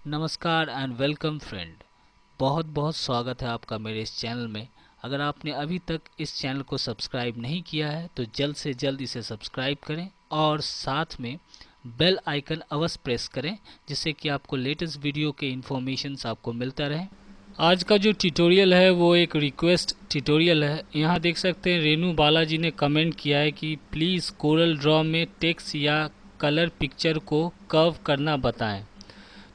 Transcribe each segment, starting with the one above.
नमस्कार and welcome friend. बहुत बहुत स्वागत है आपका मेरे इस चैनल में। अगर आपने अभी तक इस चैनल को सब्सक्राइब नहीं किया है तो जल्द से जल्द इसे सब्सक्राइब करें और साथ में बेल आइकन अवश्य प्रेस करें, जिससे कि आपको लेटेस्ट वीडियो के इन्फॉर्मेशंस आपको मिलता रहे। आज का जो ट्यूटोरियल है वो एक रिक्वेस्ट ट्यूटोरियल है। यहाँ देख सकते हैं रेनू बालाजी ने कमेंट किया है कि प्लीज़ कोरल ड्रॉ में टेक्स्ट या कलर पिक्चर को कर्व करना बताएं।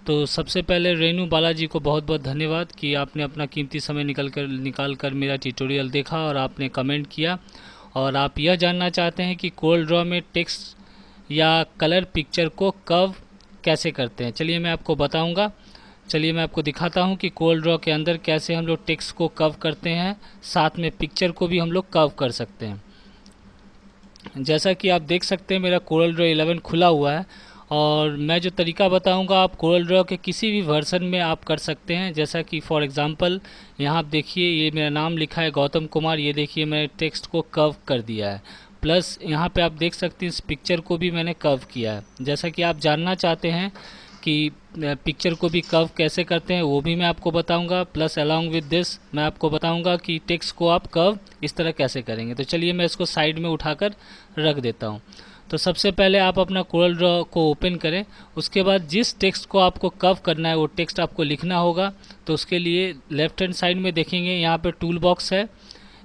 तो सबसे पहले रेनू बालाजी को बहुत बहुत धन्यवाद कि आपने अपना कीमती समय निकाल कर मेरा ट्यूटोरियल देखा और आपने कमेंट किया और आप यह जानना चाहते हैं कि कोरल ड्रॉ में टेक्स्ट या कलर पिक्चर को कर्व कैसे करते हैं। चलिए मैं आपको बताऊंगा। चलिए मैं आपको दिखाता हूं कि कोरल ड्रॉ के अंदर कैसे हम लोग टेक्स्ट को कर्व करते हैं, साथ में पिक्चर को भी हम लोग कर्व कर सकते हैं। जैसा कि आप देख सकते हैं मेरा कोरल ड्रॉ 11 खुला हुआ है और मैं जो तरीका बताऊंगा आप कोरल ड्रॉ के किसी भी वर्जन में आप कर सकते हैं। जैसा कि फॉर एग्जांपल यहाँ आप देखिए ये मेरा नाम लिखा है गौतम कुमार, ये देखिए मैंने टेक्स्ट को कर्व कर दिया है। प्लस यहाँ पे आप देख सकते हैं इस पिक्चर को भी मैंने कर्व किया है। जैसा कि आप जानना चाहते हैं कि पिक्चर को भी कर्व कैसे करते हैं वो भी मैं आपको बताऊंगा। प्लस अलॉन्ग विद दिस मैं आपको बताऊंगा कि टेक्स्ट को आप कर्व इस तरह कैसे करेंगे। तो चलिए मैं इसको साइड में उठाकर रख देता हूँ। तो सबसे पहले आप अपना कोरल ड्रॉ को ओपन करें। उसके बाद जिस टेक्स्ट को आपको कर्व करना है वो टेक्स्ट आपको लिखना होगा। तो उसके लिए लेफ्ट हैंड साइड में देखेंगे यहाँ पे टूल बॉक्स है।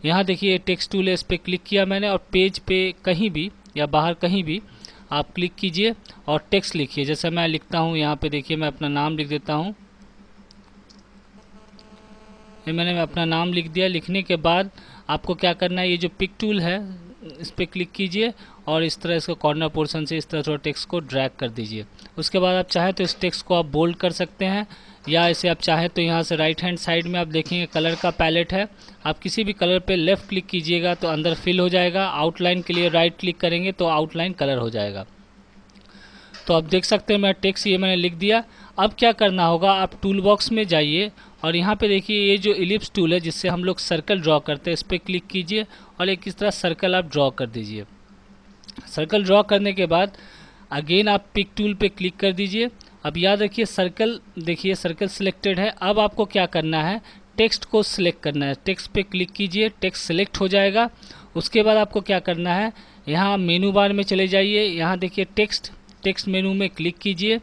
यहाँ देखिए टेक्स्ट टूल है, इस पर क्लिक किया मैंने और पेज पे कहीं भी या बाहर कहीं भी आप क्लिक कीजिए और टेक्स्ट लिखिए। जैसे मैं लिखता हूँ यहाँ पे देखिए मैं अपना नाम लिख देता हूँ। ये मैंने अपना नाम लिख दिया। लिखने के बाद आपको क्या करना है, ये जो पिक टूल है इस पर क्लिक कीजिए और इस तरह इसको कॉर्नर पोर्शन से इस तरह थोड़ा टेक्स्ट को ड्रैग कर दीजिए। उसके बाद आप चाहें तो इस टेक्स्ट को आप बोल्ड कर सकते हैं या इसे आप चाहें तो यहाँ से राइट हैंड साइड में आप देखेंगे कलर का पैलेट है। आप किसी भी कलर पे लेफ़्ट क्लिक कीजिएगा तो अंदर फिल हो जाएगा। आउटलाइन के लिए राइट क्लिक करेंगे तो आउटलाइन कलर हो जाएगा। तो आप देख सकते हैं मैं टेक्स्ट ये मैंने लिख दिया। अब क्या करना होगा, आप टूल बॉक्स में जाइए और यहाँ पे देखिए ये जो इलिप्स टूल है जिससे हम लोग सर्कल ड्रॉ करते हैं, इस पर क्लिक कीजिए और एक इस तरह सर्कल आप ड्रॉ कर दीजिए। सर्कल ड्रॉ करने के बाद अगेन आप पिक टूल पे क्लिक कर दीजिए। अब याद रखिए सर्कल, देखिए सर्कल सिलेक्टेड है। अब आपको क्या करना है, टेक्स्ट को सिलेक्ट करना है। टेक्स्ट पे क्लिक कीजिए, टेक्स्ट सिलेक्ट हो जाएगा। उसके बाद आपको क्या करना है, यहाँ मेनू बार में चले जाइए। यहाँ देखिए टेक्स्ट मेनू में क्लिक कीजिए।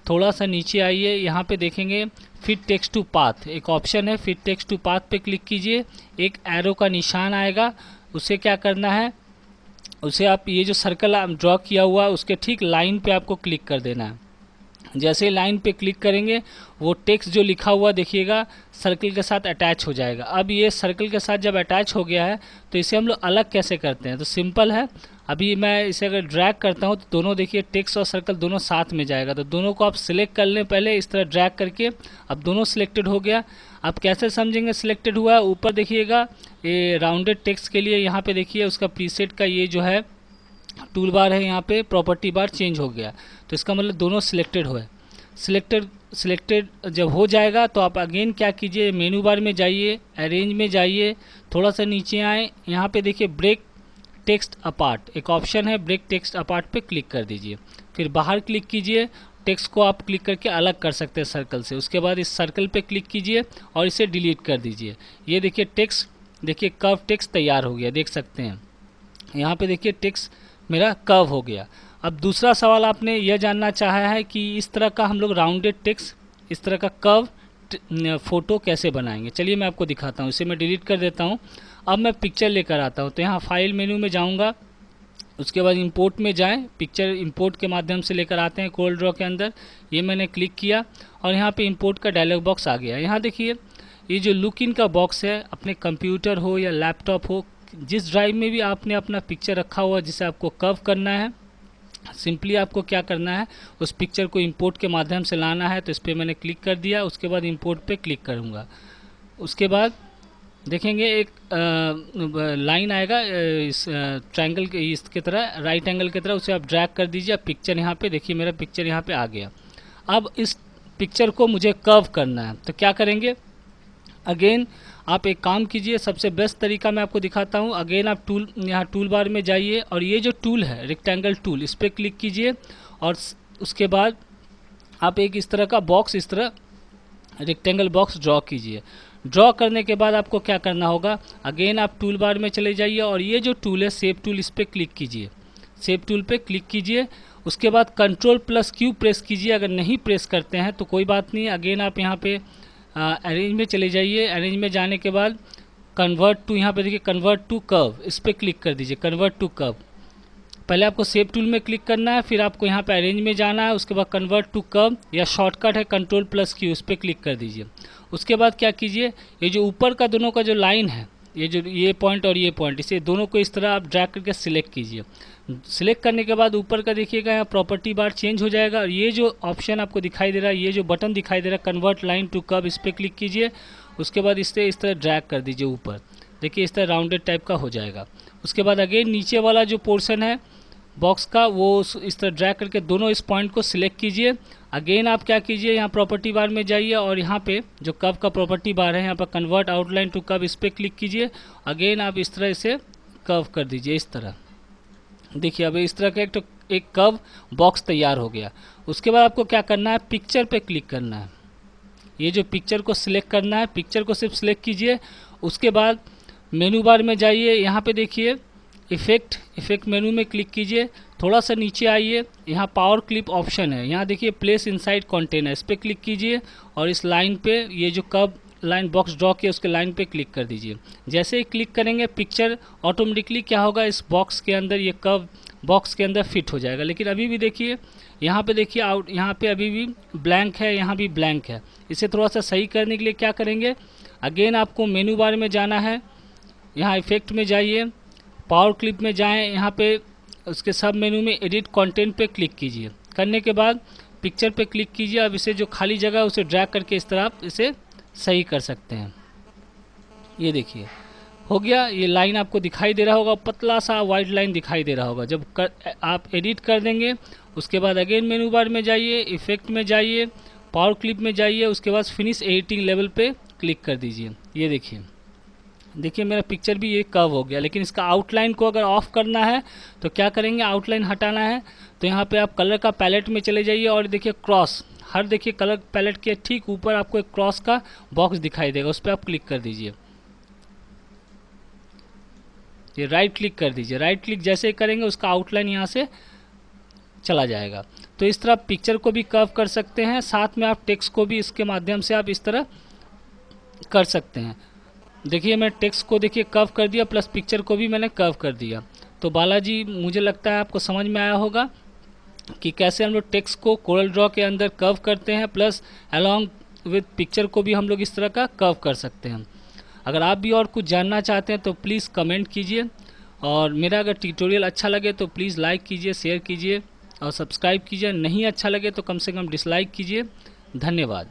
थोड़ा सा नीचे आइए, यहाँ पे देखेंगे फिट टेक्स्ट टू पाथ एक ऑप्शन है। फिट टेक्स्ट टू पाथ पे क्लिक कीजिए। एक एरो का निशान आएगा, उसे क्या करना है, उसे आप ये जो सर्कल आप ड्रॉ किया हुआ है उसके ठीक लाइन पे आपको क्लिक कर देना है। जैसे ही लाइन पे क्लिक करेंगे वो टेक्स्ट जो लिखा हुआ देखिएगा सर्कल के साथ अटैच हो जाएगा। अब ये सर्कल के साथ जब अटैच हो गया है तो इसे हम लोग अलग कैसे करते हैं, तो सिंपल है। अभी मैं इसे अगर ड्रैग करता हूँ तो दोनों देखिए टेक्स्ट और सर्कल दोनों साथ में जाएगा। तो दोनों को आप सिलेक्ट कर लें पहले इस तरह ड्रैग करके। अब दोनों सिलेक्टेड हो गया। आप कैसे समझेंगे सिलेक्टेड हुआ है, ऊपर देखिएगा ये राउंडेड टेक्स्ट के लिए यहाँ पे देखिए उसका प्रीसेट का ये जो है टूल बार है, यहाँ पे प्रॉपर्टी बार चेंज हो गया। तो इसका मतलब दोनों सिलेक्टेड हुए। सिलेक्टेड जब हो जाएगा तो आप अगेन क्या कीजिए, मेनू बार में जाइए, अरेंज में जाइए, थोड़ा सा नीचे आए। यहाँ पे देखिए ब्रेक टेक्स्ट अपार्ट एक ऑप्शन है, ब्रेक टेक्स्ट अपार्ट पे क्लिक कर दीजिए। फिर बाहर क्लिक कीजिए, टेक्स्ट को आप क्लिक करके अलग कर सकते हैं सर्कल से। उसके बाद इस सर्कल पे क्लिक कीजिए और इसे डिलीट कर दीजिए। ये देखिए टेक्स्ट, देखिए कर्व टेक्स्ट तैयार हो गया, देख सकते हैं यहाँ पे देखिए टेक्स्ट मेरा कर्व हो गया। अब दूसरा सवाल आपने यह जानना चाहा है कि इस तरह का हम लोग राउंडेड टेक्स्ट, इस तरह का कर्व फोटो कैसे बनाएंगे। चलिए मैं आपको दिखाता हूँ। इसे मैं डिलीट कर देता हूँ। अब मैं पिक्चर लेकर आता हूँ। तो यहाँ फाइल मेनू में जाऊँगा, उसके बाद इंपोर्ट में जाएं, पिक्चर इंपोर्ट के माध्यम से लेकर आते हैं कोरल ड्रॉ के अंदर। ये मैंने क्लिक किया और यहाँ पे इंपोर्ट का डायलॉग बॉक्स आ गया। यहाँ देखिए ये जो लुक इन का बॉक्स है, अपने कंप्यूटर हो या लैपटॉप हो, जिस ड्राइव में भी आपने अपना पिक्चर रखा हुआ जिसे आपको कर्व करना है, सिंपली आपको क्या करना है, उस पिक्चर को इंपोर्ट के माध्यम से लाना है। तो इस पर मैंने क्लिक कर दिया। उसके बाद इंपोर्ट पे क्लिक करूँगा। उसके बाद देखेंगे एक लाइन आएगा इस ट्रायंगल के इसकी तरह, राइट एंगल की तरह, उसे आप ड्रैग कर दीजिए। पिक्चर यहाँ पे देखिए मेरा पिक्चर यहाँ पे आ गया। अब इस पिक्चर को मुझे कर्व करना है तो क्या करेंगे, अगेन आप एक काम कीजिए। सबसे बेस्ट तरीका मैं आपको दिखाता हूँ। अगेन आप यहाँ टूल बार में जाइए और ये जो टूल है रेक्टेंगल टूल, इस पर क्लिक कीजिए और उसके बाद आप एक इस तरह का बॉक्स, इस तरह रेक्टेंगल बॉक्स ड्रॉ कीजिए। ड्रॉ करने के बाद आपको क्या करना होगा, अगेन आप टूल बार में चले जाइए और ये जो टूल है शेप टूल, इस पर क्लिक कीजिए। शेप टूल पे क्लिक कीजिए, उसके बाद Ctrl+Q प्रेस कीजिए। अगर नहीं प्रेस करते हैं तो कोई बात नहीं, अगेन आप यहाँ पे अरेंज में चले जाइए। अरेंज में जाने के बाद कन्वर्ट टू, यहाँ पे देखिए कन्वर्ट टू कर्व, इस पर क्लिक कर दीजिए। कन्वर्ट टू कर्व, पहले आपको शेप टूल में क्लिक करना है, फिर आपको यहाँ पे अरेंज में जाना है, उसके बाद कन्वर्ट टू कर्व या शॉर्टकट है Ctrl+Q, उस पर क्लिक कर दीजिए। उसके बाद क्या कीजिए, ये जो ऊपर का दोनों का जो लाइन है, ये पॉइंट और ये पॉइंट, इसे दोनों को इस तरह आप ड्रैग करके सिलेक्ट कीजिए। सिलेक्ट करने के बाद ऊपर का देखिएगा यहाँ प्रॉपर्टी बार चेंज हो जाएगा और ये जो ऑप्शन आपको दिखाई दे रहा है, ये जो बटन दिखाई दे रहा है कन्वर्ट लाइन टू कर्व, इस पर क्लिक कीजिए। उसके बाद इस तरह ड्रैग कर दीजिए ऊपर, देखिए इस तरह राउंडेड टाइप का हो जाएगा। उसके बाद अगेन नीचे वाला जो पोर्शन है बॉक्स का, वो इस तरह ड्रैग करके दोनों इस पॉइंट को सिलेक्ट कीजिए। अगेन आप क्या कीजिए, यहाँ प्रॉपर्टी बार में जाइए और यहाँ पे जो कर्व का प्रॉपर्टी बार है, यहाँ पर कन्वर्ट आउटलाइन टू कर्व, इस पर क्लिक कीजिए। अगेन आप इस तरह इसे कर्व कर दीजिए, इस तरह देखिए अब इस तरह का एक कर्व बॉक्स तैयार हो गया। उसके बाद आपको क्या करना है, पिक्चर पे क्लिक करना है। ये जो पिक्चर को सिलेक्ट करना है, पिक्चर को सिर्फ सिलेक्ट कीजिए। उसके बाद मेनू बार में जाइए, यहाँ पे देखिए इफेक्ट मेनू में क्लिक कीजिए। थोड़ा सा नीचे आइए, यहाँ पावर क्लिप ऑप्शन है, यहाँ देखिए प्लेस इनसाइड कंटेनर, इस पर क्लिक कीजिए और इस लाइन पे, ये जो कर्व लाइन बॉक्स ड्रॉ किया उसके लाइन पे क्लिक कर दीजिए। जैसे ही क्लिक करेंगे पिक्चर ऑटोमेटिकली क्या होगा, इस बॉक्स के अंदर, ये कर्व बॉक्स के अंदर फिट हो जाएगा। लेकिन अभी भी देखिए यहाँ पे देखिए यहाँ पे अभी भी ब्लैंक है, यहाँ भी ब्लैंक है। इसे थोड़ा सा सही करने के लिए क्या करेंगे, अगेन आपको मेनू बार में जाना है, यहाँ इफेक्ट में जाइए, पावर क्लिप में जाएं, यहाँ पे उसके सब मेनू में एडिट कंटेंट पे क्लिक कीजिए। करने के बाद पिक्चर पे क्लिक कीजिए। अब इसे जो खाली जगह है उसे ड्रैग करके इस तरह आप इसे सही कर सकते हैं। ये देखिए हो गया, ये लाइन आपको दिखाई दे रहा होगा, पतला सा वाइट लाइन दिखाई दे रहा होगा। जब आप एडिट कर देंगे उसके बाद अगेन मेनू बार में जाइए, इफेक्ट में जाइए, पावर क्लिप में जाइए, उसके बाद फिनिश एडिटिंग लेवल पे क्लिक कर दीजिए। ये देखिए मेरा पिक्चर भी ये कर्व हो गया। लेकिन इसका आउटलाइन को अगर ऑफ करना है तो क्या करेंगे, आउटलाइन हटाना है तो यहाँ पे आप कलर का पैलेट में चले जाइए और देखिए क्रॉस, हर देखिए कलर पैलेट के ठीक ऊपर आपको एक क्रॉस का बॉक्स दिखाई देगा, उस पर आप क्लिक कर दीजिए। ये राइट क्लिक कर दीजिए। राइट क्लिक जैसे ही करेंगे उसका आउटलाइन यहाँ से चला जाएगा। तो इस तरह आप पिक्चर को भी कर्व कर सकते हैं, साथ में आप टेक्स्ट को भी इसके माध्यम से आप इस तरह कर सकते हैं। देखिए मैं टेक्स्ट को देखिए कर्व कर दिया, प्लस पिक्चर को भी मैंने कर्व कर दिया। तो बालाजी, मुझे लगता है आपको समझ में आया होगा कि कैसे हम लोग टेक्स्ट को कोरल ड्रॉ के अंदर कर्व करते हैं, प्लस अलॉन्ग विद पिक्चर को भी हम लोग इस तरह का कर्व कर सकते हैं। अगर आप भी और कुछ जानना चाहते हैं तो प्लीज़ कमेंट कीजिए, और मेरा अगर ट्यूटोरियल अच्छा लगे तो प्लीज़ लाइक कीजिए, शेयर कीजिए और सब्सक्राइब कीजिए। नहीं अच्छा लगे तो कम से कम डिसलाइक कीजिए। धन्यवाद।